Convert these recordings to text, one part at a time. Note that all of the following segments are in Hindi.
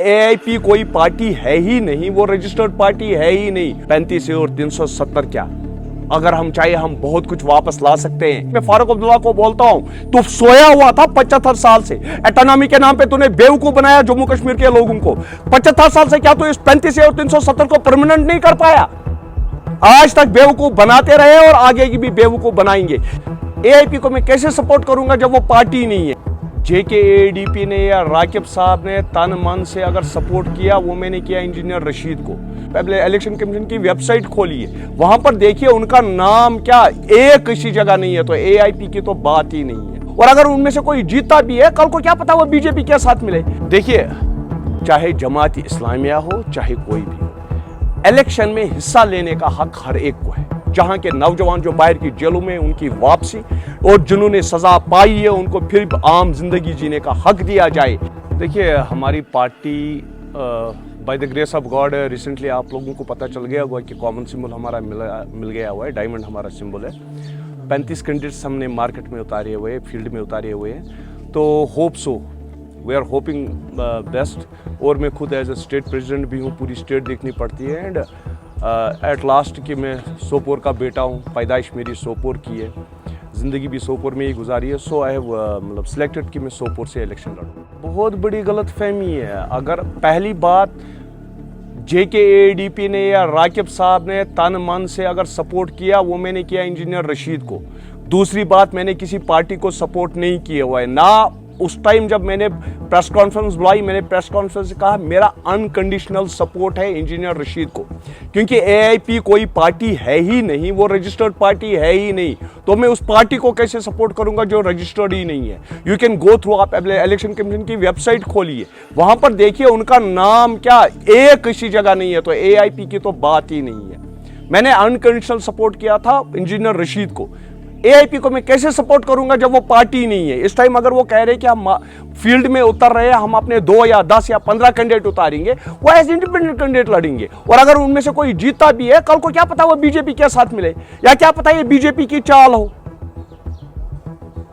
एआईपी कोई पार्टी है ही नहीं, वो रजिस्टर्ड पार्टी है ही नहीं। 35 और 370 क्या, अगर हम चाहे हम बहुत कुछ वापस ला सकते हैं। मैं फारूक अब्दुल्ला को बोलता हूं, तू सोया हुआ था 75 साल से, ऑटोनॉमी के नाम पे तूने बेवकूफ बनाया जम्मू कश्मीर के लोगों को। 75 साल से क्या तू इस 35 और 370 को परमानेंट नहीं कर पाया? आज तक बेवकूफ बनाते रहे और आगे की भी बेवकूफ बनाएंगे। एआईपी को मैं कैसे सपोर्ट करूंगा जब वो पार्टी नहीं है? जेकेएडीपी ने या राकिब साहब ने तन मन से अगर सपोर्ट किया, वो मैंने किया इंजीनियर रशीद को। पहले इलेक्शन कमीशन की वेबसाइट खोली है, वहां पर देखिए उनका नाम क्या एक किसी जगह नहीं है, तो एआईपी की तो बात ही नहीं है। और अगर उनमें से कोई जीता भी है, कल को क्या पता वो बीजेपी के साथ मिले। देखिए, चाहे जमात इस्लामिया हो चाहे कोई भी हो, इलेक्शन में हिस्सा लेने का हक हर एक को है। जहां के नौजवान जो बाहर की जेलों में, उनकी वापसी, और जिन्होंने सजा पाई है उनको फिर आम जिंदगी जीने का हक दिया जाए। देखिए, हमारी party by the grace of God, recently आप लोगों को पता चल गया हुआ कि कॉमन सिंबल हमारा मिल गया हुआ है, डायमंड हमारा सिंबल है। 35 कैंडिडेट्स हमने मार्केट में उतारे हुए हैं, फील्ड में उतारे हुए हैं। तो hope so, we are hoping best. और मैं खुद एज ए स्टेट प्रेसिडेंट भी हूँ, पूरी स्टेट देखनी पड़ती है। एंड एट लास्ट कि मैं सोपोर का बेटा हूँ, पैदाइश मेरी सोपोर की है, ज़िंदगी भी सोपोर में ही गुजारी है। सो आई हैव मतलब सिलेक्टेड कि मैं सोपोर से इलेक्शन लड़ूँ। बहुत बड़ी गलतफहमी है। अगर पहली बात, जेकेएडीपी ने या राकिब साहब ने तन मन से अगर सपोर्ट किया, वो मैंने किया इंजीनियर रशीद को। दूसरी बात, मैंने किसी पार्टी को सपोर्ट नहीं किया हुआ है। ना उस टाइम जब मैंने प्रेस कॉन्फ्रेंस बुलाई, मैंने प्रेस कॉन्फ्रेंस से कहा मेरा अनकंडीशनल सपोर्ट है इंजीनियर रशीद को, क्योंकि एआईपी कोई पार्टी है ही नहीं, वो रजिस्टर्ड पार्टी है ही नहीं। तो मैं उस पार्टी को कैसे सपोर्ट करूंगा जो रजिस्टर्ड ही नहीं है? यू कैन गो थ्रू, आप इलेक्शन कमीशन की वेबसाइट खोलिए, वहां पर देखिए उनका नाम क्या एक किसी जगह नहीं है, तो एआईपी की तो बात ही नहीं है। मैंने अनकंडीशनल सपोर्ट किया था इंजीनियर रशीद को। एआईपी को मैं कैसे सपोर्ट करूंगा जब वो पार्टी नहीं है? इस टाइम अगर वो कह रहे कि हम फील्ड में उतर रहे हैं, हम अपने 2 या 10 या 15 कैंडिडेट उतारेंगे, वो एज इंडिपेंडेंट कैंडिडेट लड़ेंगे। और अगर उनमें से कोई जीता भी है, कल को क्या पता वो बीजेपी के साथ मिले, या क्या पता ये बीजेपी की चाल हो।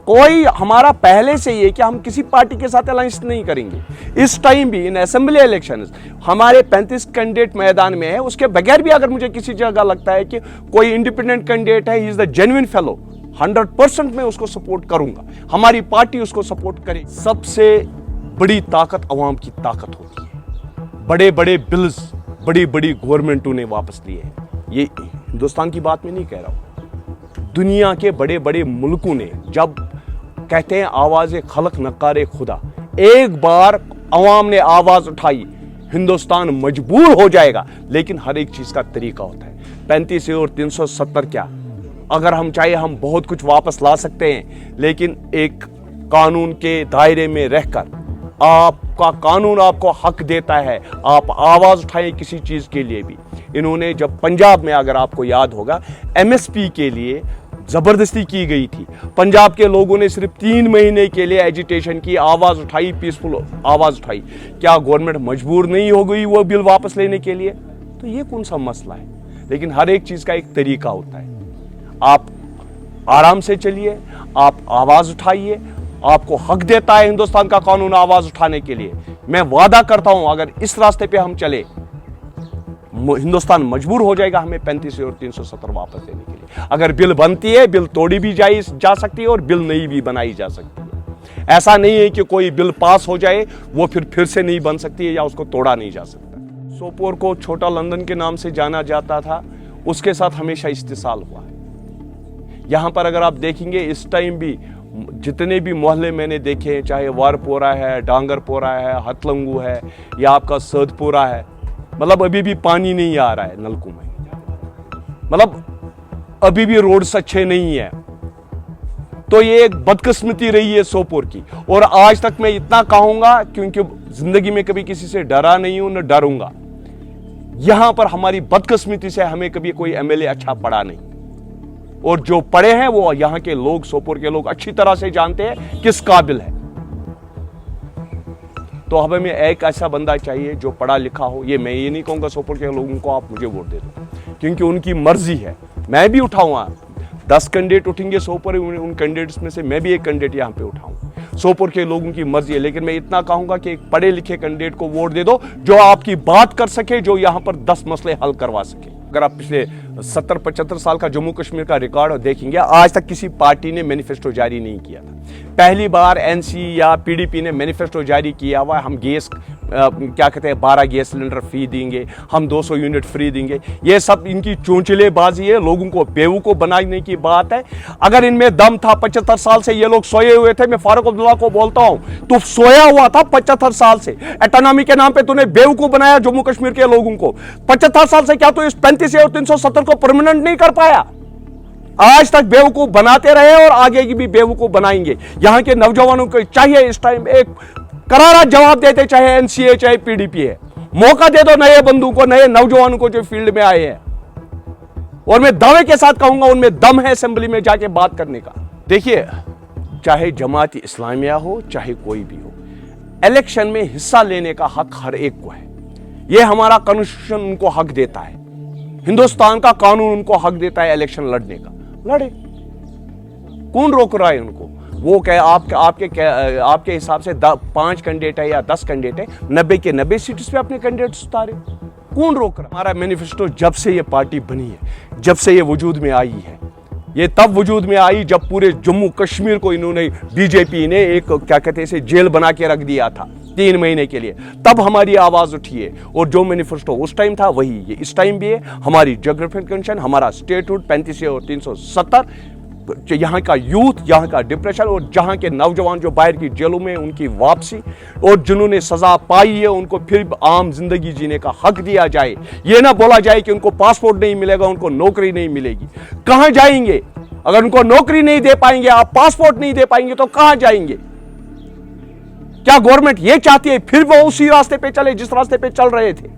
कोई हमारा पहले से ही है कि हम किसी पार्टी के साथ अलायंस नहीं करेंगे। इस टाइम भी इन असेंबली इलेक्शन हमारे 35 कैंडिडेट मैदान में है, उसके बगैर भी अगर मुझे किसी जगह लगता है कि कोई इंडिपेंडेंट कैंडिडेट है, he is the genuine fellow, 100% मैं उसको सपोर्ट करूंगा। हमारी पार्टी उसको सपोर्ट करे। सबसे बड़ी ताकत अवाम की ताकत होती है। बड़े बड़े बिल्स, बड़ी बड़ी गवर्नमेंटों ने वापस लिए हैं। ये हिंदुस्तान की बात मैं नहीं कह रहा हूं, दुनिया के बड़े बड़े मुल्कों ने, जब कहते हैं आवाज़े खलक नकारे खुदा, एक बार अवाम ने आवाज उठाई, हिंदुस्तान मजबूर हो जाएगा। लेकिन हर एक चीज का तरीका होता है। 35 और 370 क्या, अगर हम चाहे हम बहुत कुछ वापस ला सकते हैं, लेकिन एक कानून के दायरे में रहकर, आपका कानून आपको हक देता है, आप आवाज उठाएं किसी चीज के लिए भी। इन्होंने जब पंजाब में, अगर आपको याद होगा, एमएसपी के लिए जबरदस्ती की गई थी, पंजाब के लोगों ने सिर्फ 3 महीने के लिए एजिटेशन की, आवाज उठाई, पीसफुल आवाज उठाई। क्या गवर्नमेंट मजबूर नहीं हो गई वो बिल वापस लेने के लिए? तो ये कौन सा मसला है? लेकिन हर एक चीज का एक तरीका होता है। आप आराम से चलिए, आप आवाज उठाइए, आपको हक देता है हिंदुस्तान का कानून आवाज उठाने के लिए। मैं वादा करता हूं, अगर इस रास्ते पे हम चले, हिंदुस्तान मजबूर हो जाएगा हमें 35 और 370 वापस देने के लिए। अगर बिल बनती है, बिल तोड़ी भी जा सकती है और बिल नई भी बनाई जा सकती है। ऐसा नहीं है कि कोई बिल पास हो जाए वो फिर से नहीं बन सकती है या उसको तोड़ा नहीं जा सकता। सोपोर को छोटा लंदन के नाम से जाना जाता था, उसके साथ हमेशा इस्तेसाल हुआ। यहां पर अगर आप देखेंगे, इस टाइम भी जितने भी मोहल्ले मैंने देखे, चाहे वारपोरा है, डांगरपोरा है, हतलंगू है, या आपका सदपुरा है, मतलब अभी भी पानी नहीं आ रहा है नलकों में, मतलब अभी भी रोड्स अच्छे नहीं है। तो ये एक बदकिस्मती रही है सोपोर की। और आज तक मैं इतना कहूंगा, क्योंकि जिंदगी में कभी किसी से डरा नहीं हूं, न डरूंगा। यहां पर हमारी बदकिस्मती से हमें कभी कोई एमएलए अच्छा पड़ा नहीं, और जो पड़े हैं वो यहां के लोग, सोपोर के लोग अच्छी तरह से जानते हैं किस काबिल है। तो हमें एक ऐसा बंदा चाहिए जो पढ़ा लिखा हो। ये मैं ये नहीं कहूंगा सोपोर के लोगों को आप मुझे वोट दे दो, क्योंकि उनकी मर्जी है। मैं भी उठाऊंगा, 10 कैंडिडेट उठेंगे सोपोर, उन कैंडिडेट्स में से मैं भी एक कैंडिडेट यहां पे उठाऊं। सोपोर के लोगों की मर्जी है, लेकिन मैं इतना कहूंगा कि एक पढ़े लिखे कैंडिडेट को वोट दे दो जो आपकी बात कर सके, जो यहां पर 10 मसले हल करवा सके। अगर आप पिछले 70-75 साल का जम्मू कश्मीर का रिकॉर्ड देखेंगे, आज तक किसी पार्टी ने मैनिफेस्टो जारी नहीं किया था। पहली बार एनसी या पीडीपी ने मैनिफेस्टो जारी किया हुआ, हम गैस क्या कहते हैं 12 गैस सिलेंडर फ्री देंगे, हम 200 यूनिट फ्री देंगे। ये सब इनकी चोंचलेबाजी है, लोगों को बेवकूफ बनाने की बात है। अगर इनमें दम था, 75 साल से ये लोग सोए हुए थे। मैं फारूक अब्दुल्ला को बोलता हूं, तू सोया हुआ था 75 साल से। एटोनॉमी के नाम पे तूने बेवकूफ बनाया जम्मू कश्मीर के लोगों को। 75 साल से क्या तू इस 35 और 370 को परमानेंट नहीं कर पाया? आज तक बेवकूफ बनाते रहे और आगे की भी बेवकूफ बनाएंगे। यहां के नौजवानों को चाहिए इस टाइम एक करारा जवाब देते, चाहे एनसीए चाहे पीडीपी है। मौका दे दो नए बंदों को, नए नौजवानों को जो फील्ड में आए हैं, और मैं दावे के साथ कहूंगा उनमें दम है असेंबली में जाके बात करने का। देखिए, चाहे जमात इस्लामिया हो चाहे कोई भी हो, इलेक्शन में हिस्सा लेने का हक हर एक को है। यह हमारा कॉन्स्टिट्यूशन उनको हक देता है, हिंदुस्तान का कानून उनको हक देता है इलेक्शन लड़ने का। लड़े, कौन रोक रहा है उनको? वो कहे आपके हिसाब से 5 कैंडिडेट है या 10 कैंडिडेट है, 90 के 90 सीट्स पे अपने कैंडिडेट्स उतारे, कौन रोक रहा? हमारा मैनिफेस्टो जब से ये पार्टी बनी है, जब से ये वजूद में आई है, ये तब वजूद में आई जब पूरे जम्मू कश्मीर को इन्होंने, बीजेपी ने एक क्या कहते हैं इसे जेल बना के रख दिया था 3 महीने के लिए। तब हमारी आवाज उठी है, और जो मैनिफेस्टो उस टाइम था वही ये इस टाइम भी है। हमारी ज्योग्राफिकल कंडीशन, हमारा स्टेटहुड 35 और 370, यहाँ का यूथ, यहाँ का डिप्रेशन, और जहाँ के नौजवान जो बाहर की जेलों में उनकी वापसी, और जिन्होंने सजा पाई है उनको फिर आम जिंदगी जीने का हक दिया जाए। ये ना बोला जाए कि उनको पासपोर्ट नहीं मिलेगा, उनको नौकरी नहीं मिलेगी। कहां जाएंगे? अगर उनको नौकरी नहीं दे पाएंगे, आप पासपोर्ट नहीं दे पाएंगे, तो कहां जाएंगे? क्या गवर्नमेंट ये चाहती है फिर वो उसी रास्ते पे चले जिस रास्ते पे चल रहे थे?